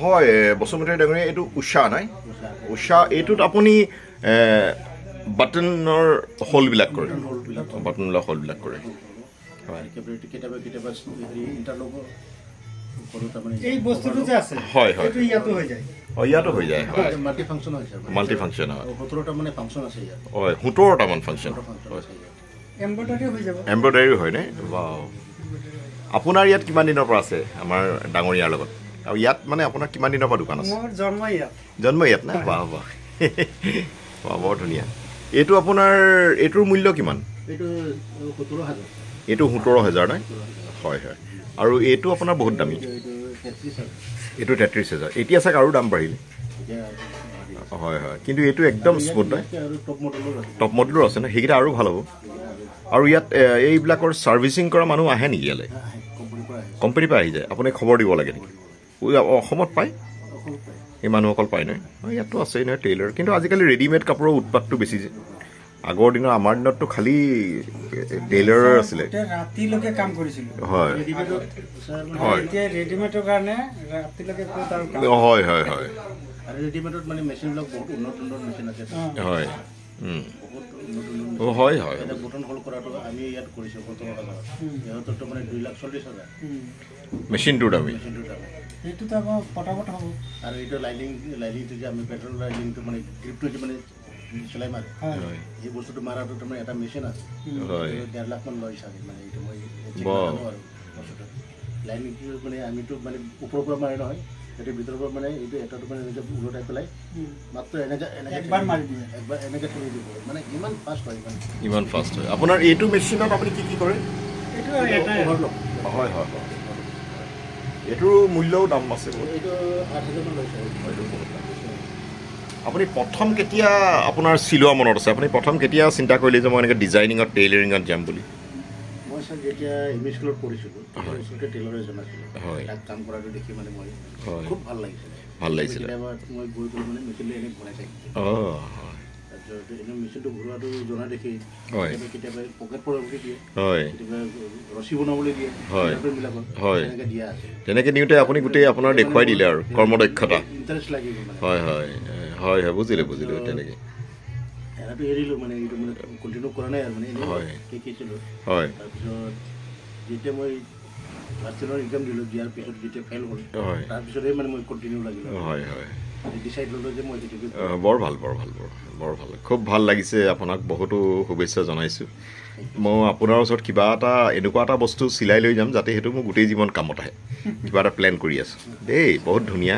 হয় বসুমতী ডাঙৰীয়া এইটো উষা নাই উষা এইটোত আপুনি বাটনৰ হোলবিলাক কৰে বাটনৰ হোলবিলাক কৰে এই বস্তুটো যে আছে হয় হয় এটো ইয়াতো হৈ যায় ইয়াতো হৈ যায় হয় মাল্টি ফাংশন হৈছে মাল্টি ফাংশন হয় 17টা মানে ফাংশন আছে ইয়াত হয় 17টা মান ফাংশন হয় এমব্ৰয়ডাৰী হৈ যাব এমব্ৰয়ডাৰী হয় নে ওয়াও আপোনাৰ ইয়াত কিমান দিনৰ পৰা আছে আমাৰ ডাঙৰীয়াৰ লগত আৰু ইয়াত মানে আপোনাৰ কিমান দিনৰ পৰা দোকান আছে মোৰ জন্ম ইয়াত না বাহ বাহ বাহ বৰ ধুনীয়া এইটো আপোনাৰ এইটোৰ মূল্য কিমান এইটো 17000 এইটো 17000 নাই হয় হয় আৰু এইটো আপোনাৰ বহুত দামী এইটো 33000 এতিয়া চাগে আৰু দাম বাঢ়িল হয় হয় কিন্তু এইটো একদম স্মুথ নাই টপ মডেলৰ আছে না সেইকেইটা আৰু ভাল হ'ব আৰু ইয়াত এইবিলাকৰ সাৰ্ভিসিং কৰা মানুহ আহে নেকি ইয়ালে কোম্পানীৰ পৰা আহি যায় আপুনি খবৰ দিব লাগে নেকি অসমত পায় এই মানুহসকল পায় নহয় ইয়াতো আছে নহয় টেইলাৰ কিন্তু আজিকালি ৰেডিমেড কাপোৰৰ উৎপাদটো বেছি যে আগৰ দিনৰ আমাৰ দিনততো খালি টেইলাৰ আছিলে ৰাতিলৈকে কাম কৰিছিল হয় হয় এতিয়া ৰেডিমেডৰ কাৰণে ৰাতিলৈকে ক'ত আৰু কাম হয় হয় হয় আৰু ৰেডিমেডত মানে মেচিনবিলাক বহুত উন্নত মেচিন আছে হয় বহুত হয় হয় এটা বটন হোল কৰাটো আমি ইয়াত কৰিছো 17000 ইহঁতৰটো মানে 2,40,000 মেচিনটোৰ দামী এইটো তো পটাপট হ'ব আৰু এইটো লাইনিংটো যে আমি পেট্ৰল লাইনিংটো মানে গ্ৰিপটো যে মানে চলাই মাৰে এই বস্তুটো মাৰাটো মানে এটা মেচিন আছে 1.5 লাখ মান লয় চাগে মানে এইটো মই আৰু বস্তুটো লাইনিংটো মানে আমিতো মানে ওপৰৰ পৰা মাৰে নহয় এটো ভিতৰৰ পৰা মানে এইটো এটাটো মানে নিজে উলটাই পেলাই মাত্ৰ একবাৰ মাৰি দিয়ে একবাৰ এনেকৈ ঠেলি দিব মানে ইমান ফাষ্ট হয় আপোনাৰ এইটো মেচিনত আপুনি কি কৰে এইটো এটা হয় হয় এইটোৰ মূল্যও দাম আছে এইটো 8000 মান লৈছে আপুনি প্ৰথম কেতিয়া আপোনাৰ চিলোৱা মনত আছে আপুনি প্ৰথম কেতিয়া চিন্তা কৰিলে যে মই এনেকৈ ডিজাইনিঙত টেইলাৰিঙত যাম বুলি মই স্যাৰ যেতিয়া এমই স্কুলত পঢ়িছিলোঁ ওচৰতে টেইলাৰ এজন আছিল তাক কাম কৰাটো দেখি মানে মই খুব ভাল লাগিছিল কেতিয়াবা মই গৈ গৈ মানে মেচিনটো এনে ঘূৰাই থাকিলোঁ তাৰপিছত এনে মেচিনটো ঘূৰোৱাটো জনা দেখি কেতিয়াবা পকেট পৰাবলৈ দিয়ে কেতিয়াবা ৰছী বনাবলৈ দিয়ে বিলাকত তেনেকৈ দিয়া আছে তেনেকৈ দিওঁতে আপুনি গোটেই আপোনাৰ দেখুৱাই দিলে আৰু কৰ্মদক্ষতা ইণ্টাৰেষ্ট লাগি গ'ল হয় হয় হয় হয় বুজিলোঁ তেনেকৈ এৰাটো এৰিলোঁ মানে এইটো মানে কণ্টিনিউ কৰা নাই আৰু মানে শিকিছিলোঁ তাৰপিছত যেতিয়া মই লাষ্ট ইয়াৰৰ এক্সাম দিলোঁ দিয়াৰ পিছত যেতিয়া ফেইল হ'ল তাৰপিছতে মানে মই কণ্টিনিউ লাগিলোঁ হয় হয় ডিচাইড ল'লোঁ যে মই বৰ ভাল খুব ভাল লাগিছে আপোনাক বহুতো শুভেচ্ছা জনাইছোঁ মই আপোনাৰ ওচৰত কিবা এটা এনেকুৱা এটা বস্তু চিলাই লৈ যাম যাতে সেইটো মোৰ গোটেই জীৱন কামত আহে কিবা এটা প্লেন কৰি আছোঁ দেই বহুত ধুনীয়া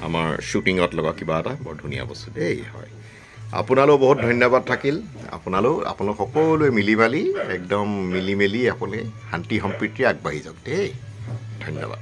আমাৰ শ্বুটিঙত লগা কিবা এটা বৰ ধুনীয়া বস্তু দেই হয় আপোনালৈও বহুত ধন্যবাদ থাকিল আপোনালোক সকলোৱে মিলি মেলি একদম মিলি মেলি আপুনি শান্তি সম্প্ৰীতি আগবাঢ়ি যাওক দেই ধন্যবাদ